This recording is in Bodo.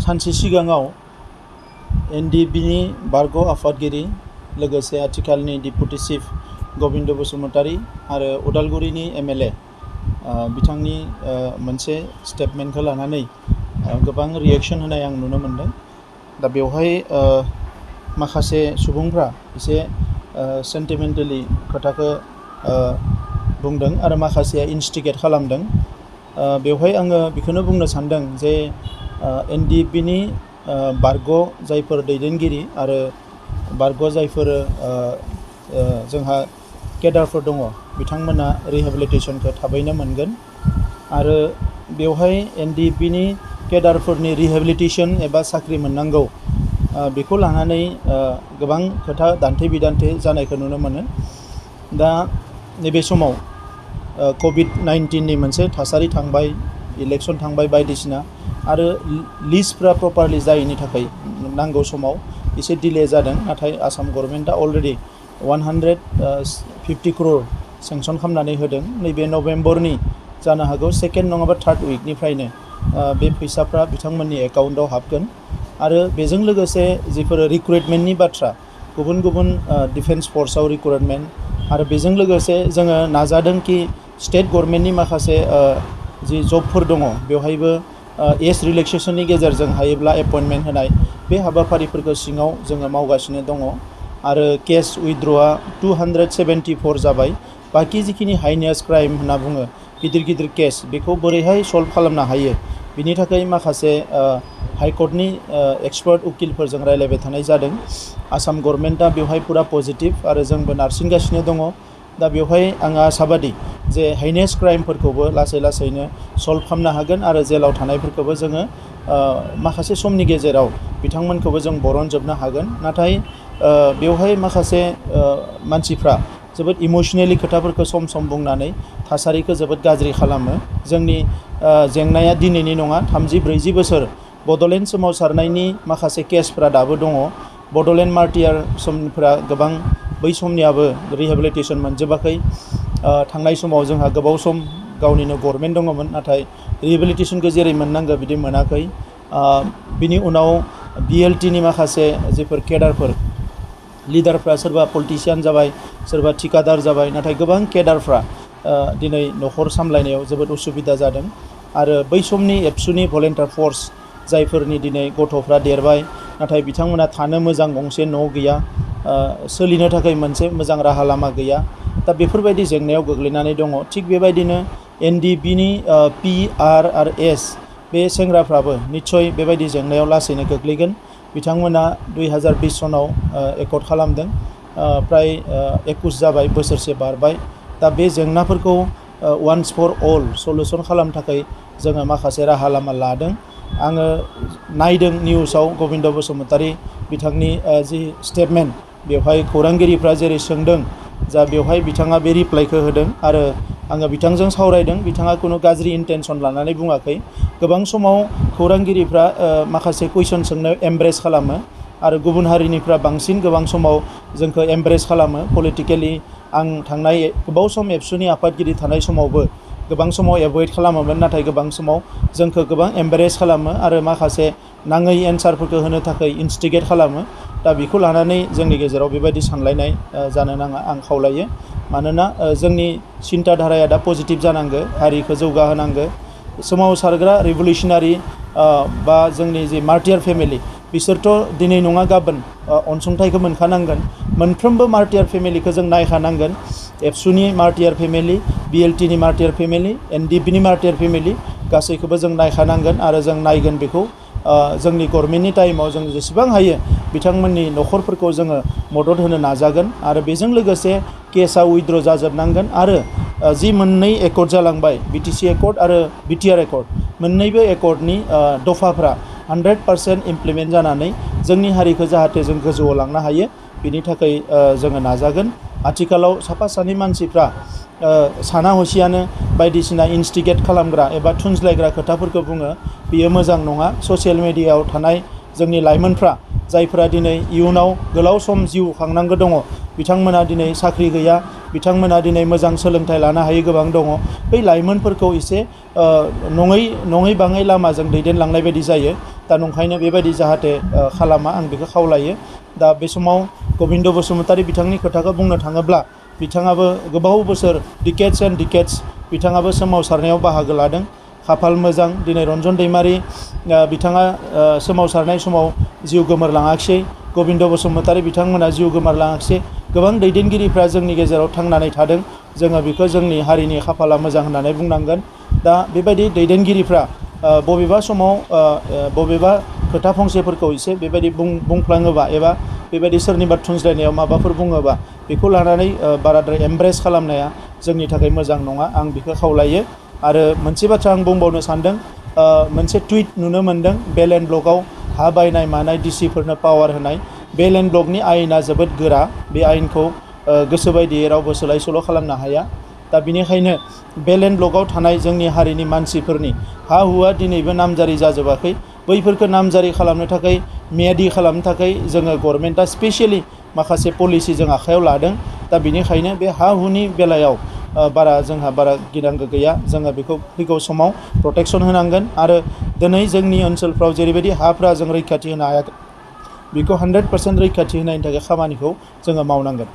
सानसे सिगाङाव एनडिबिनि बारग' आफादगिरि लोगोसे आथिखालनि डिप्युटि चिफ गबिन्द बसुमतारी आरो उदालगुरिनि एमएलए बिथांनि मोनसे स्टेटमेन्टखौ लानानै गोबां रिएक्शन होनाय आं नुनो मोनदों। दा बेवहाय माखासे सुबुंफ्रा एसे सेन्टिमेन्टेलि खोथाखौ बुंदों आरो माखासेया इन्स्टिगेट खालामदों। बेवहाय आङो बेखौनो बुंनो सानदों जे एनडिबिनि बारग' जायफोर दैदेनगिरि आरो बारग' जायफोर जोंहा केडारफोर दङ बिथांमोना रिहेबिलिटेसनखौ थाबैनो मोनगोन आरो बेवहाय एनडिबिनि केडारफोरनि रिहेबिलिटेसन एबा साख्रि मोननांगौ बेखौ लानानै गोबां खोथा दान्थे बिदान्थे जानायखौ नुनो मोनो। दा नैबे समाव कभिड-19नि मोनसे थासारि थांबाय, इलेक्सन थांबाय बायदिसिना आरो लिस्टफ्रा प्रपारलि जायैनि थाखाय नांगौ समाव एसे डिले जादों। नाथाय आसाम गभर्नमेन्टआ अलरेडि 150 crore सेंसन खालामनानै होदों। नैबे नभेम्बरनि जानो हागौ सेकेन्ड नङाबा थार्ड उइकनिफ्रायनो बे फैसाफ्रा बिथांमोननि एकाउन्टआव हाबगोन आरो बेजों लोगोसे जिफोर रिक्रुइटमेन्टनि बाथ्रा गुबुन गुबुन डिफेन्स फर्सआव रिक्रुइटमेन्ट आरो बेजों लोगोसे जोङो नाजादों कि स्टेट गभर्नमेन्टनि माखासे जि जबफोर दङ बेवहायबो एज रिलेक्सेसननि गेजेरजों हायोब्ला एपइन्टमेन्ट होनाय बे हाबाफारिफोरखौ सिङाव जोङो मावगासिनो दङ आरो केस उइथड्रआ 274 जाबाय। बाखि जिखिनि हाइनेस क्राइम होनना बुङो गिदिर गिदिर केस बेखौ बोरैहाय सल्भ खालामनो हायो बिनि थाखाय माखासे हाइकर्टनि एक्सपार्ट उकिलफोरजों रायलायबाय थानाय जादों। आसाम गभर्नमेन्टआ बेवहाय पुरा पजिटिभ आरो जोंबो नारसिनगासिनो दङ। दा बेवहाय आङो आसाबादि जे हाइनेस क्राइमफोरखौबो लासै लासैनो सल्भ खालामनो हागोन आरो जेलाव थानायफोरखौबो जोङो माखासे समनि गेजेराव बिथांमोनखौबो जों बरनजोबनो हागोन। नाथाय बेवहाय माखासे मानसिफ्रा जोबोद इमोसनेलि खोथाफोरखौ सम सम बुंनानै थासारिखौ जोबोद गाज्रि खालामो। जोंनि जेंनाया दिनैनि नङा, 30-40 बोसोर बड'लेण्ड सोमावसारनायनि माखासे केसफ्रा दाबो दङ। बड'लेण्ड मार्टियार समफ्रा गोबां बै समनियाबो रिहेबिलिटेसन मोनजोबाखै। थांनाय समाव जोंहा गोबाव सम गावनिनो गभर्नमेन्ट दङमोन नाथाय रिहेबिलिटेसनखौ जेरै मोननांगौ बिदि मोनाखै। बिनि उनाव बिएलटिनि माखासे जिफोर केडारफोर लिडारफ्रा सोरबा पलिटिशियान जाबाय, सोरबा थिकादार जाबाय, नाथाय गोबां केडारफ्रा दिनै न'खर सामलायनायाव जोबोद उसुबिदा जादों आरो बै समनि एबसुनि भलेन्टियार फर्स जायफोरनि दिनै गथ'फ्रा देरबाय नाथाय बिथांमोना थानो मोजां गंसे न' गैया, सोलिनो थाखाय मोनसे मोजां राहा लामा गैया। दा बेफोरबायदि जेंनायाव गोग्लैनानै दङ। थिग बेबायदिनो एनडिबिनि PR आरो S बे सेंग्राफ्राबो निस्सय बेबायदि जेंनायाव लासैनो गोग्लैगोन। बिथांमोना 2020 सनाव एकर्ड खालामदों, प्राय 21 जाबाय, बोसोरसे बारबाय। दा बे जेंनाफोरखौ वान्स फर अल सलुसन खालामनो थाखाय जोङो माखासे राहा लामा लादों। आङो नायदों निउसाव गबिन्द बसुमतारी बिथांनि जि स्टेटमेन्ट बेवहाय खौरांगिरिफ्रा जेरै सोंदों जा बेवहाय बिथाङा बे रिप्लाइखौ होदों आरो आङो बिथांजों सावरायदों। बिथाङा खुनु गाज्रि इन्टेनसन लानानै बुङाखै। गोबां समाव खौरांगिरिफ्रा माखासे कुइसन सोंनायाव एमब्रेस खालामो आरो गुबुन हारिनिफ्रा बांसिन गोबां समाव जोंखौ एमब्रेस खालामो पलिटिकेलि। आं थांनाय गोबाव सम एबसुनि आफादगिरि थानाय समावबो गोबां समाव एभयड खालामोमोन नाथाय गोबां समाव जोंखौ गोबां एमब्रेस खालामो आरो माखासे नाङै एन्सारफोरखौ होनो थाखाय इन्स्टिगेट खालामो। दा बेखौ लानानै जोंनि गेजेराव बेबायदि सानलायनाय जानो नाङा आं खावलायो। मानोना जोंनि सिन्था धाराया दा पजिटिभ जानांगौ, हारिखौ जौगाहोनांगौ। सोमावसारग्रा रिभलिउसनारि बा जोंनि जि मार्टियार फेमिलि बिसोरथ' दिनै नङा गाबोन अनसुंथाइखौ मोनखानांगोन। मोनफ्रोमबो मार्टियार फेमिलिखौ जों नायखानांगोन। एबसुनि मार्टियार फेमिलि, बिएलटिनि मार्टियार फेमिलि, एनडिबिनि मार्टियार फेमिलि गासैखौबो जों नायखानांगोन आरो जों नायगोन बेखौ। जोंनि गभर्नमेन्टनि टाइमाव जों जेसेबां हायो बिथांमोननि न'खरफोरखौ जोङो मदद होनो नाजागोन आरो बेजों लोगोसे केसआ उइथड्र जाजोबनांगोन आरो जि मोननै एकर्ड जालांबाय बिटिसि एकर्ड आरो बिटिआर एकर्ड मोननैबो एकर्डनि दफाफ्रा 100% इमप्लिमेन्ट जानानै जोंनि हारिखौ जाहाथे जों गोजौआव लांनो हायो बिनि थाखाय जोङो नाजागोन। आथिखालाव साफा सानै मानसिफ्रा साना हसियानो बायदिसिना इन्स्टिगेट खालामग्रा एबा थुनज्लायग्रा खोथाफोरखौ बुङो, बियो मोजां नङा। ससियेल मिडियायाव थानाय जोंनि लाइमोनफ्रा जायफोरा दिनै इयुनाव गोलाव सम जिउ खांनांगौ दङ बिथांमोना दिनै साख्रि गैया, बिथांमोना दिनै मोजां सोलोंथाइ लानो हायै गोबां दङ। बै लाइमोनफोरखौ एसे नङै बाङै लामाजों दैदेनलांनाय बायदि जायो। दा नंखायनो बेबायदि जाहाथे खालामा आं बेखौ खावलायो। दा बे समाव गबिन्द बसुमतारी बिथांनि खोथाखौ बुंनो थाङोब्ला बिथाङाबो गोबाव बोसोर डिकेड्स एन्ड डिकेड्स बिथाङाबो सोमावसारनायाव बाहागो लादों। खाफाल मोजां दिनै रन्जन दैमारि बिथाङा सोमावसारनाय समाव जिउ गोमोरलाङाखिसै। गबिन्द बसुमतारी बिथांमोना जिउ गोमोरलाङाखिसै। गोबां दैदेनगिरिफ्रा जोंनि गेजेराव थांनानै थादों। जोङो बेखौ जोंनि हारिनि खाफाला मोजां होननानै बुंनांगोन। दा बेबायदि दैदेनगिरिफ्रा बबेबा समाव बबेबा खोथा फंसेफोरखौ एसे बेबायदि बुंफ्लाङोबा एबा बेबायदि सोरनिबा थुनज्लायनायाव माबाफोर बुङोबा बेखौ लानानै बाराद्राय एमब्रेस खालामनाया जोंनि थाखाय मोजां नङा। आं बेखौ खावलायो। आरो मोनसे बाथ्रा आं बुंबावनो सानदों। मोनसे टुइट नुनो मोनदों बेल एन्ड ब्लकआव हा बायनाय मानाय डिसिफोरनो पावार होनाय। बेल एन्ड ब्लकनि आयेना जोबोद गोरा। बे आयेनखौ गोसो बायदियै रावबो सोलाय सोल' खालामनो हाया। दा बिनिखायनो बेल एन्ड ब्लकआव थानाय जोंनि हारिनि मानसिफोरनि हा हुआ दिनैबो नामजारि जाजोबाखै। बैफोरखौ नामजारि खालामनो थाखाय मियादि खालामनो थाखाय जोङो गभर्नमेन्टआ स्पेसियेलि माखासे पलिसि जों आखायाव लादों। दा बिनिखायनो बे हा हुनि बेलायाव जोंहा बारा गिनांगौ गैया। जोङो बेखौ फैगौ समाव प्रटेक्सन होनांगोन। आरो दिनै जोंनि ओनसोलफ्राव जेरैबायदि हाफ्रा जों रैखाथि होनो हायाखै बेखौ 100% रैखाथि होनायनि थाखाय खामानिखौ जोङो मावनांगोन।